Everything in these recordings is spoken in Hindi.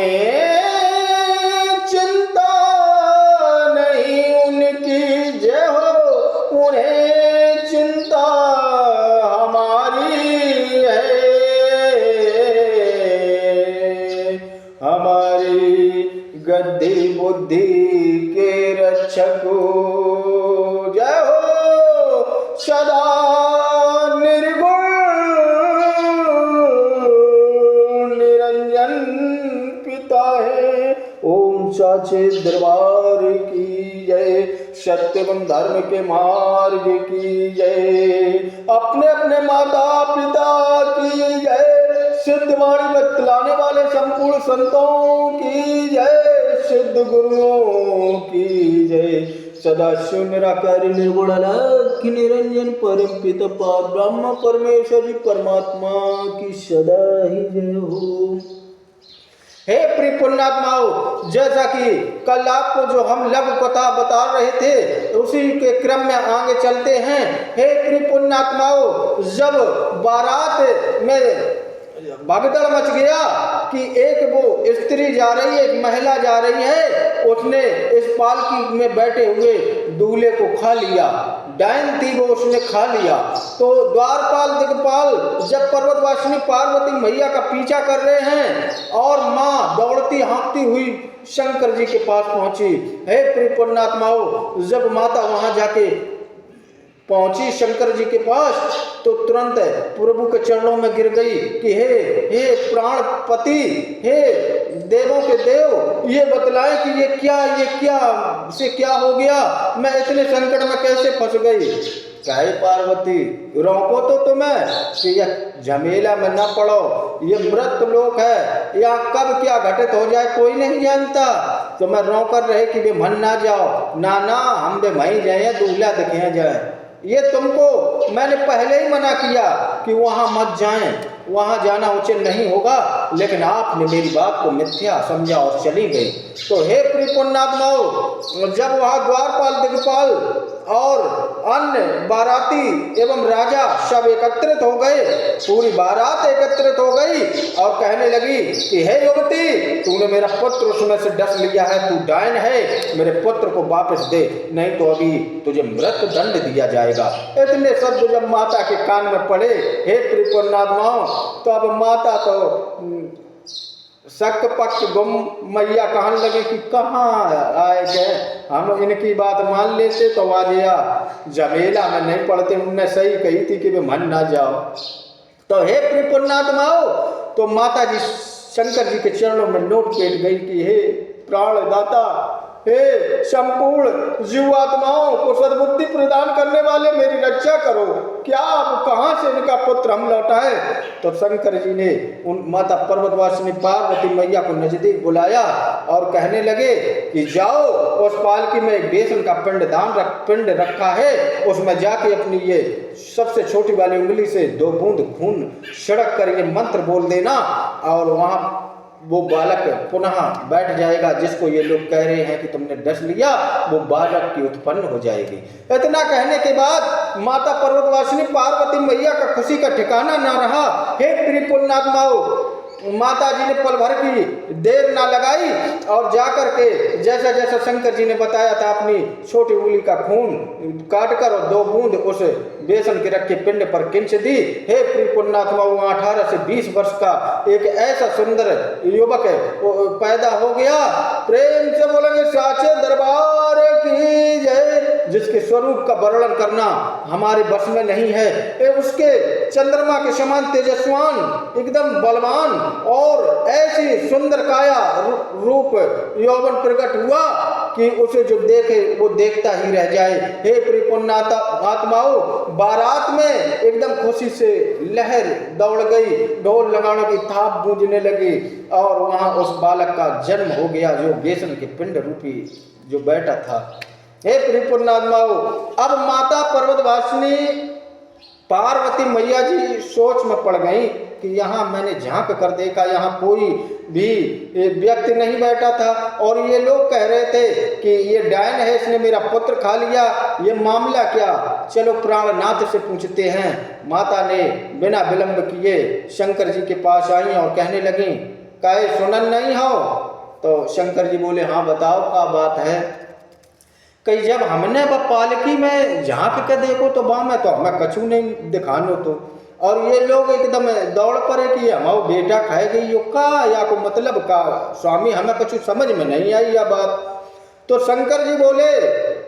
हमें चिंता नहीं उनकी जय हो, उन्हें चिंता हमारी है। हमारी गद्दी बुद्धि के रक्षक जय हो, सदा निर्गुण निरंजन पिता है। ओम साचे दरबार की जय, सत्य एवं धर्म के मार्ग की जय, अपने अपने माता पिता की जय, सिद्ध वाणी बतलाने वाले संपूर्ण संतों की जय, सिद्ध गुरुओं की जय, सदा शून्य निराकार निर्गुण अलख निरंजन परम पिता पार ब्रह्म परमेश्वर जी परमात्मा की सदा ही जय हो। हे प्रिय पुण्यात्माओं, जैसा कि कल आपको जो हम लघु कथा बता रहे थे उसी के क्रम में आगे चलते हैं। हे प्रिय पुण्यात्माओं, जब बारात में भगदड़ मच गया कि एक वो स्त्री जा रही है, एक महिला जा रही है, उसने इस पालकी में बैठे हुए दूल्हे को खा लिया, डायन थी वो, उसने खा लिया। तो द्वारपाल दिक्पाल जब पर्वतवासिनी पार्वती मैया का पीछा कर रहे हैं और माँ दौड़ती हाँकती हुई शंकर जी के पास पहुंची। हे प्रिय पुण्यात्माओं, जब माता वहां जाके पहुंची शंकर जी के पास तो तुरंत प्रभु के चरणों में गिर गई कि हे प्राणपति, हे देवों के देव, ये बतलाए कि ये क्या हो गया, मैं इतने संकट में कैसे फंस गई। कहे पार्वती, रोको तो तुम्हें कि यह झमेला में न पड़ो, ये मृत लोक है, या कब क्या घटित हो जाए कोई नहीं जानता। तो मैं रोकर रहे कि वे मन ना जाओ, ना हम वे वहीं जाए, दूल्हा दिखे जाए। ये तुमको मैंने पहले ही मना किया कि वहां मत जाएं, वहां जाना उचित नहीं होगा, लेकिन आपने मेरी बात को मिथ्या समझा और चली गई। तो हे प्रिय पुण्यात्माओं, जब वहां द्वारपाल दिक्पाल और अन्य बाराती एवं राजा सब एकत्रित हो गए, पूरी बारात एकत्रित हो गई और कहने लगी कि हे युवती, तूने मेरा पुत्र उसमें से डस लिया है, तू डायन है, मेरे पुत्र को वापस दे, नहीं तो अभी तुझे मृत्यु दंड दिया जाएगा। इतने शब्द जब माता के कान में पड़े, हे प्रिय पुण्यात्माओं, तो अब माता तो शक पक्ष गुम मैया कहने लगे कि कहाँ आए गए, हम इनकी बात मान लेते तो वाजिया झमेला में नहीं पड़ते, उनने सही कही थी कि वे मन ना जाओ। तो हे प्रिय पुण्यात्माओं, तो माता जी शंकर जी के चरणों में नोट पेट गई कि हे प्राणदाता, हे संपूर्ण जीवात्माओं को सद्बुद्धि प्रदान करने वाले, मेरी रक्षा करो, क्या अब कहाँ से इनका पुत्र हम लौटाए। तो शंकर जी ने उन माता पर्वतवासिनी पार्वती मैया को नजदीक बुलाया और कहने लगे कि जाओ, उस पालकी में एक बेसन का पिंड रखा है, उसमें जाके अपनी ये सबसे छोटी वाली उंगली से 2 बूंद खून छिड़क कर ये मंत्र बोल देना और वहां वो बालक पुनः बैठ जाएगा, जिसको ये लोग कह रहे हैं कि तुमने डस लिया, वो बालक की उत्पन्न हो जाएगी। इतना कहने के बाद माता पर्वतवासिनी पार्वती मैया का खुशी का ठिकाना ना रहा। हे प्रिय पुण्यात्माओं, माता जी ने पल भर की देर ना लगाई और जाकर के जैसा जैसा शंकर जी ने बताया था, अपनी छोटी उंगली का खून काटकर और 2 बूंद उस बेसन के रखे पिंड पर खींच दी। हे प्रिय पुण्यात्माओं, 18 से 20 वर्ष का एक ऐसा सुंदर युवक पैदा हो गया। प्रेम से बोलेंगे साचे दरबार की जय, जिसके स्वरूप का वर्णन करना हमारे बस में नहीं है। उसके चंद्रमा के समान तेजस्वान, एकदम बलवान और ऐसी सुंदर काया रूप यौवन प्रकट हुआ कि उसे जो देखे वो देखता ही रह जाए। हे प्रिय पुण्यात्माओं, बारात में एकदम खुशी से लहर दौड़ गई, ढोल लगाने की थाप गूंजने लगी और वहां उस बालक का जन्म हो गया जो बेसन के पिंड रूपी जो बैठा था। हे प्रिय पुण्यात्माओं, अब माता पर्वतवासिनी पार्वती मैया जी सोच में पड़ गई कि यहाँ मैंने झांक कर देखा, यहाँ कोई भी व्यक्ति नहीं बैठा था और ये लोग कह रहे थे कि ये डायन है, इसने मेरा पुत्र खा लिया, ये मामला क्या। चलो प्राणनाथ से पूछते हैं। माता ने बिना विलंब किए शंकर जी के पास आई और कहने लगी, कहे सुनन नहीं हो, तो शंकर जी बोले हाँ बताओ क्या बात है। कई जब हमने वह पालकी में झांक के देखो तो वहाँ में तो हमें कछु नहीं दिखानो तो, और ये लोग एकदम दौड़ पड़े कि हमारा बेटा खाए गई यो का या को मतलब का स्वामी, हमें कुछ समझ में नहीं आई यह बात। तो शंकर जी बोले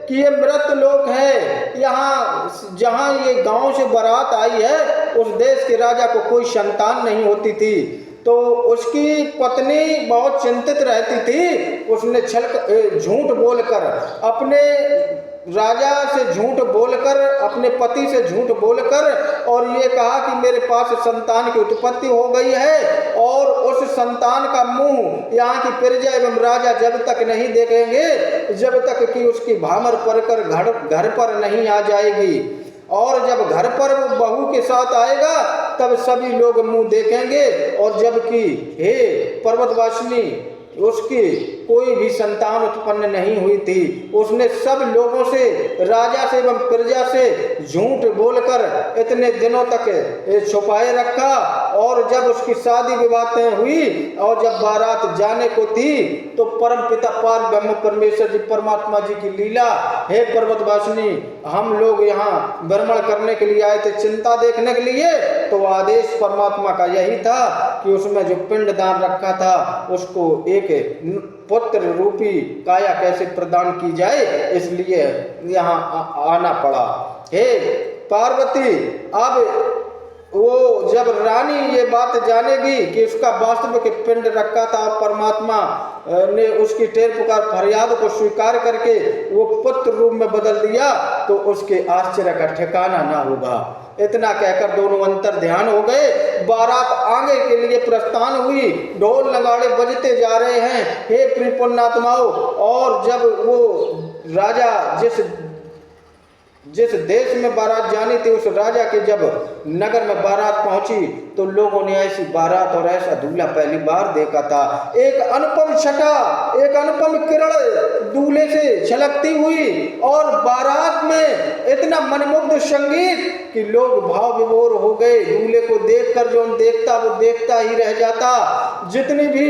कि ये मृत लोक है, यहाँ जहाँ ये गांव से बारात आई है उस देश के राजा को कोई संतान नहीं होती थी, तो उसकी पत्नी बहुत चिंतित रहती थी। उसने झूठ बोलकर अपने राजा से झूठ बोलकर, अपने पति से झूठ बोलकर और ये कहा कि मेरे पास संतान की उत्पत्ति हो गई है, और उस संतान का मुंह यहाँ की प्रजा एवं राजा जब तक नहीं देखेंगे, जब तक कि उसकी भामर पड़कर घर पर नहीं आ जाएगी, और जब घर पर वो बहू के साथ आएगा तब सभी लोग मुंह देखेंगे, और जबकि हे पर्वतवासिनी उसकी कोई भी संतान उत्पन्न नहीं हुई थी। उसने सब लोगों से, राजा से एवं प्रजा से झूठ बोलकर इतने दिनों तक छुपाए रखा, और जब उसकी शादी विवाह हुई और जब बारात जाने को थी तो परम पिता पार ब्रह्म परमेश्वर जी परमात्मा जी की लीला, हे पर्वतवासिनी हम लोग यहाँ भ्रमण करने के लिए आए थे, चिंता देखने के लिए, तो आदेश परमात्मा का यही था कि उसमें जो पिंडदान रखा था उसको एक पुत्र रूपी काया कैसे प्रदान की जाए, इसलिए यहाँ आना पड़ा। हे पार्वती, अब वो जब रानी ये बात जानेगी कि उसका वास्तविक पिंड रखा था, परमात्मा ने उसकी टेर पुकार फरियाद को स्वीकार करके वो पुत्र रूप में बदल दिया, तो उसके आश्चर्य का ठिकाना ना होगा। इतना कहकर दोनों अंतर ध्यान हो गए। बारात आगे के लिए प्रस्थान हुई, ढोल नगाड़े बजते जा रहे हैं, हे प्रिय पुण्यात्माओं। और जब वो राजा जिस देश में बारात जानी थी उस राजा के जब नगर में बारात पहुंची तो लोगों ने ऐसी बारात और ऐसा दूल्हा पहली बार देखा था। एक अनुपम छटा, एक अनुपम किरण दूल्हे से छलकती हुई, और बारात में इतना मनमुग्ध संगीत कि लोग भाव विभोर हो गए। दूल्हे को देखकर जो देखता वो देखता ही रह जाता। जितनी भी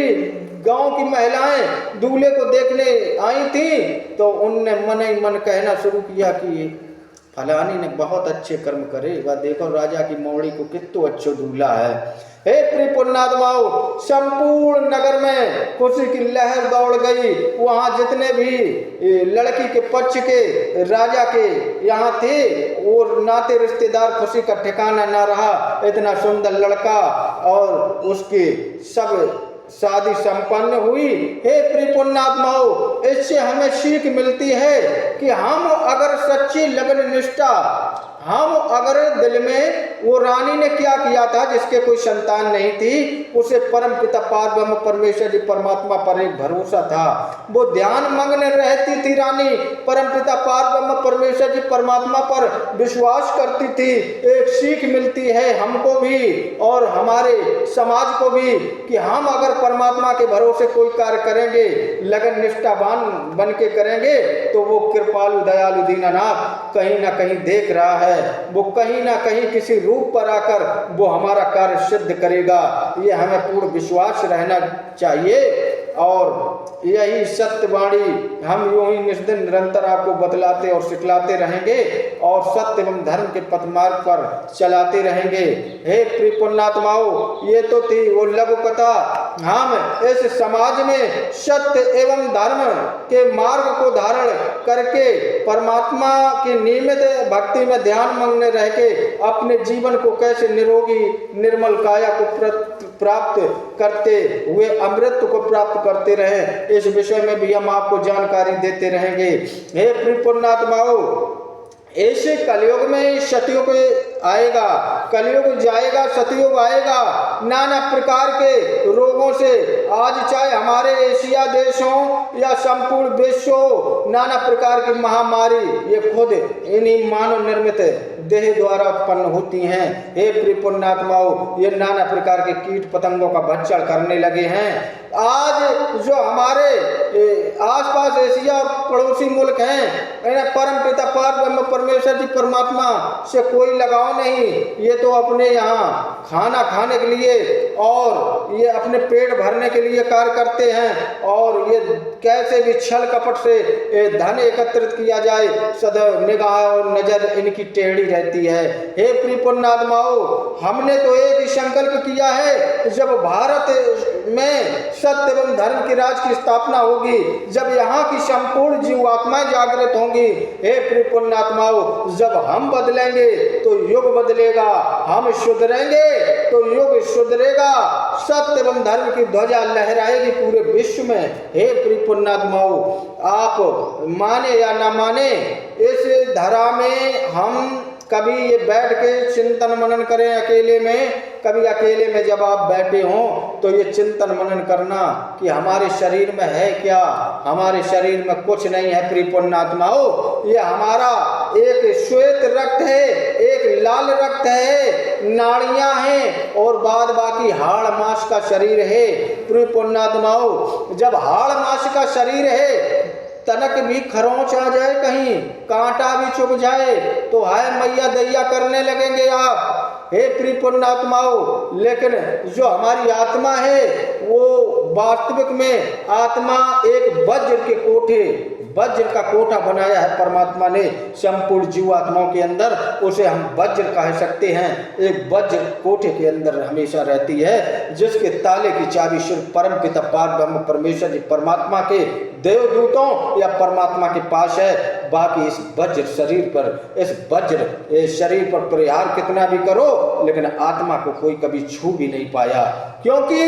गांव की महिलाएं दूल्हे को देखने आई थी तो उनने मन ही मन कहना शुरू किया कि फलानी ने बहुत अच्छे कर्म करे, वह देखो राजा की मौड़ी को कितना अच्छा दूल्हा है। हे प्रिय पुण्यात्माओं, संपूर्ण नगर में खुशी की लहर दौड़ गई। वहां जितने भी लड़की के पक्ष के राजा के यहाँ थे और नाते रिश्तेदार, खुशी का ठिकाना ना रहा। इतना सुंदर लड़का और उसके सब शादी संपन्न हुई। हे प्रिय पुण्यात्माओं, इससे हमें सीख मिलती है कि हम अगर सच्ची लगन निष्ठा, हम अगर दिल में, वो रानी ने क्या किया था जिसके कोई संतान नहीं थी, उसे परम पिता पार ब्रह्म परमेश्वर जी परमात्मा पर एक भरोसा था। वो ध्यान मग्न रहती थी रानी, परम पिता पार ब्रह्म परमेश्वर जी परमात्मा पर विश्वास करती थी। एक सीख मिलती है हमको भी और हमारे समाज को भी कि हम अगर परमात्मा के भरोसे कोई कार्य करेंगे, लगन निष्ठावान बन के करेंगे, तो वो कृपालु दयालु दीनानाथ कहीं ना कहीं देख रहा है। वो कहीं ना कहीं किसी रूप पर आकर वो हमारा कार्य सिद्ध करेगा। ये हमें पूर्ण विश्वास रहना चाहिए। और यही सत्यवाणी हम यूं ही निष्दिन निरंतर आपको बतलाते और सिखलाते रहेंगे और सत्य एवं धर्म के पथ मार्ग पर चलाते रहेंगे। हे प्रिय पुण्यात्माओं, ये तो थी वो लघु कथा। हम इस समाज में सत्य एवं धर्म के मार्ग को धारण करके परमात्मा की नियमित भक्ति में ध्यान मग्न रह के अपने जीवन को कैसे निरोगी निर्मल काया को प्राप्त करते हुए अमृत को प्राप्त करते रहे, इस विषय में भी हम आपको जानकारी देते रहेंगे। हे प्रिय पुण्यात्माओं, ऐसे कलयुग में सतयुग आएगा, कलयुग जाएगा, सतयुग आएगा। नाना प्रकार के रोगों से आज चाहे हमारे एशिया देश हो या संपूर्ण विश्व हो, नाना प्रकार की महामारी ये खुद इन्हीं मानव निर्मित देह द्वारा उत्पन्न होती हैं। हे प्रिय पुण्यात्माओं, ये नाना प्रकार के कीट पतंगों का भक्षण करने लगे हैं। आज जो हमारे आसपास एशिया और पड़ोसी मुल्क हैं, इन्हें परम पिता पार ब्रह्म परमेश्वर जी परमात्मा से कोई लगाव नहीं। ये तो अपने यहाँ खाना खाने के लिए और ये अपने पेट भरने के लिए कार्य करते हैं और ये कैसे भी छल कपट से धन एकत्रित किया जाए, सदैव निगाह और नजर इनकी टेढ़ी रहती है। हे प्रिय पुण्यात्माओं, हमने तो एक ही संकल्प किया है, जब भारत में सत्य एवं धर्म की राज की स्थापना होगी, जब यहाँ की संपूर्ण जीवात्माएं जागृत होंगी, हे प्रिय पुण्यात्माओं, जब हम बदलेंगे तो युग बदलेगा, हम सुधरेंगे तो युग सुधरेगा, सत्य एवं धर्म की ध्वजा लहराएगी पूरे विश्व में। हे प्रिय पुण्यात्माओं, आप माने या ना माने, इस धरा में हम कभी ये बैठ के चिंतन मनन करें अकेले में, कभी अकेले में जब आप बैठे हों तो ये चिंतन मनन करना कि हमारे शरीर में है क्या। हमारे शरीर में कुछ नहीं है प्रिय पुण्यात्माओं, ये हमारा एक श्वेत रक्त है, एक लाल रक्त है, नाड़ियां हैं और बाद बाकी हाड़ मांस का शरीर है। प्रिय पुण्यात्माओं, जब हाड़ मांस का शरीर है, तनक भी खरोंच आ जाए, कहीं कांटा भी चुभ जाए तो हाय मैया दैया करने लगेंगे आप, हे प्रिय पुण्यात्माओं। लेकिन जो हमारी आत्मा है वो वास्तविक में आत्मा एक वज्र के कोठे, वज्र का कोठा बनाया है परमात्मा ने संपूर्ण जीवात्माओं के अंदर, उसे हम वज्र कह सकते हैं। एक वज्र कोठे के अंदर हमेशा रहती है, जिसके ताले की चाबी सिर्फ परम पिता पार ब्रह्म परमेश्वर जी परमात्मा के देवदूतों या परमात्मा के पास है। बाकी इस वज्र शरीर पर, इस वज्र शरीर पर प्रहार कितना भी करो, लेकिन आत्मा को कोई कभी छू भी नहीं पाया, क्योंकि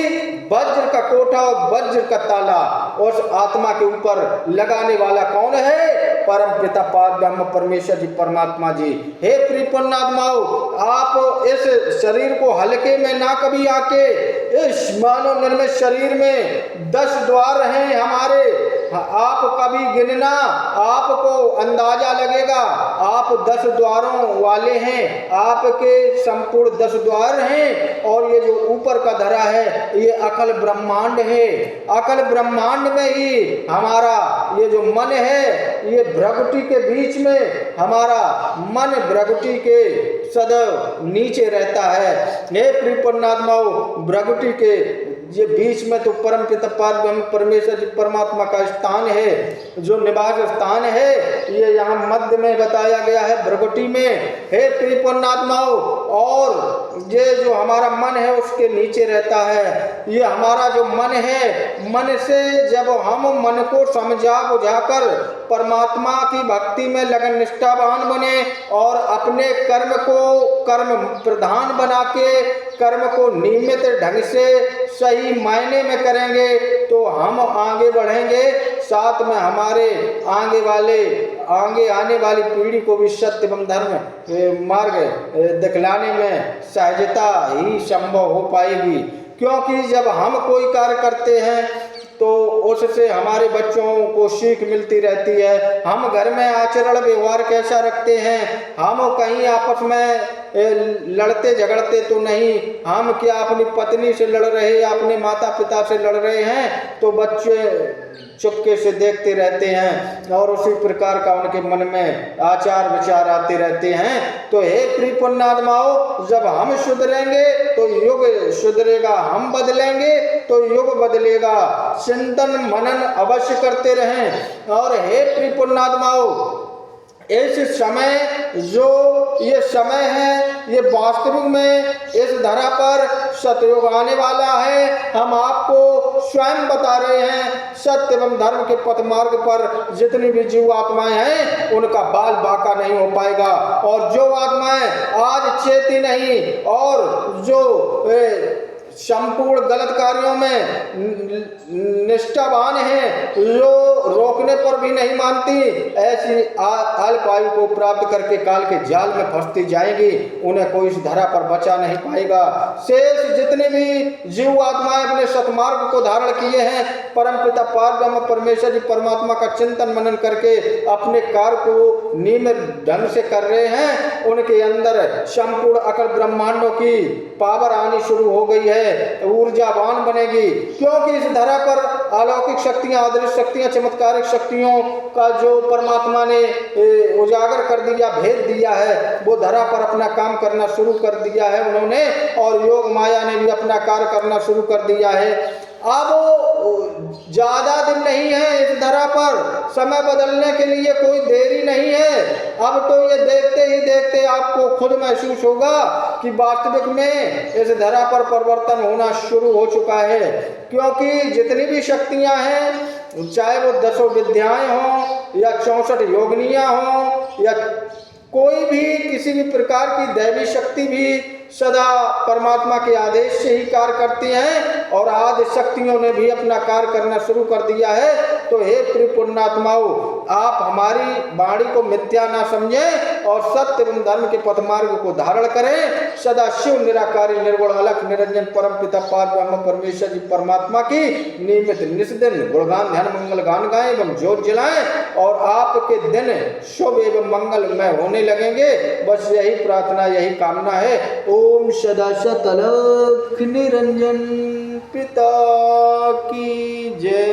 वज्र का कोठा और वज्र का ताला उस आत्मा के ऊपर लगाने वाला कौन है? परम पिता पार ब्रह्म परमेश्वर जी परमात्मा जी। हे प्रिय पुण्यात्माओं, आप इस शरीर को हल्के में ना कभी आके, इस मानव निर्मित शरीर में 10 द्वार हैं हमारे, आप कभी गिनना, आपको अंदाजा लगेगा आप 10 द्वारों वाले हैं, आपके संपूर्ण 10 द्वार हैं। और ये जो ऊपर का धरा है ये अकल ब्रह्मांड है, अकल ब्रह्मांड में ही हमारा ये जो मन है, ये भ्रगुटी के बीच में हमारा मन भ्रगुटी के सदैव नीचे रहता है। हे प्रिय पुण्यात्माओं, भ्रगुटी के ये बीच में तो परम पिता पार ब्रह्म परमेश्वर जी परमात्मा का स्थान है, जो निवास स्थान है, ये यहाँ मध्य में बताया गया है भ्रगुटी में। हे प्रिय पुण्यात्माओं, और ये जो हमारा मन है उसके नीचे रहता है। ये हमारा जो मन है, मन से जब हम मन को समझा बुझाकर परमात्मा की भक्ति में लगन निष्ठावान बने और अपने कर्म को कर्म प्रधान बना के कर्म को नियमित ढंग से सही मायने में करेंगे तो हम आगे बढ़ेंगे, साथ में हमारे आगे आने वाली पीढ़ी को भी सत्य एवं धर्म मार्ग दिखलाने में सहजता ही संभव हो पाएगी। क्योंकि जब हम कोई कार्य करते हैं तो उससे हमारे बच्चों को सीख मिलती रहती है। हम घर में आचरण व्यवहार कैसा रखते हैं, हम कहीं आपस में लड़ते झगड़ते तो नहीं, हम क्या अपनी पत्नी से लड़ रहे या अपने माता पिता से लड़ रहे हैं, तो बच्चे चुपके से देखते रहते हैं और उसी प्रकार का उनके मन में आचार विचार आते रहते हैं। तो हे प्रिय पुण्यात्माओं, जब हम सुधरेंगे तो युग सुधरेगा, हम बदलेंगे तो युग बदलेगा। चिंतन मनन अवश्य करते रहें। और हे प्रिय पुण्यात्माओं, इस समय जो ये समय है, ये वास्तविक में इस धरा पर सतयुग आने वाला है। हम आपको स्वयं बता रहे हैं, सत्य एवं धर्म के पथ मार्ग पर जितनी भी जीव आत्माएं हैं उनका बाल बाका नहीं हो पाएगा। और जो आत्माएं आज चेती नहीं और जो संपूर्ण गलत कार्यों में निष्ठावान हैं, जो रोकने पर भी नहीं मानती, ऐसी अल्प आयु को प्राप्त करके काल के जाल में फंसती जाएंगी, उन्हें कोई इस धरा पर बचा नहीं पाएगा। शेष जितने भी जीव आत्माएं अपने सतमार्ग को धारण किए हैं, परम पिता पार ब्रह्म परमेश्वर जी परमात्मा का चिंतन मनन करके अपने कार्य को नियमित ढंग से कर रहे हैं, उनके अंदर संपूर्ण अकल ब्रह्मांडों की पावर आनी शुरू हो गई है। है ऊर्जावान बनेगी, क्योंकि इस धरा पर अलौकिक शक्तियां, अदृश्य शक्तियां, चमत्कारिक शक्तियों का जो परमात्मा ने उजागर कर दिया, भेद दिया है, वो धरा पर अपना काम करना शुरू कर दिया है उन्होंने, और योग माया ने भी अपना कार्य करना शुरू कर दिया है। अब ज्यादा दिन नहीं है इस धरा पर, समय बदलने के लिए कोई देरी नहीं है। अब तो ये देखते ही देखते आपको खुद महसूस होगा कि वास्तविक में इस धरा पर परिवर्तन होना शुरू हो चुका है, क्योंकि जितनी भी शक्तियां हैं, चाहे वो 10 विद्याएं हों या 64 योगनियां हों या कोई भी किसी भी प्रकार की दैवी शक्ति भी सदा परमात्मा के आदेश से ही कार्य करती हैं, और आदि शक्तियों ने भी अपना कार्य करना शुरू कर दिया है। तो हे प्रिय पुण्यात्माओं, आप हमारी वाणी को मिथ्या ना समझें और सत्य एवं धर्म के पथ मार्ग को धारण करें। सदा शिव निराकारी निर्गुण अलख निरंजन परम पिता पार ब्रह्म परमेश्वर जी परमात्मा की नियमित निस्दिन गुणगान ध्यान मंगल गान गाएं एवं ज्योत जलाएं, और आपके दिन शुभ एवं मंगलमय होने लगेंगे। बस यही प्रार्थना, यही कामना है। ओम सदा सत अलख निरंजन पिता की जय।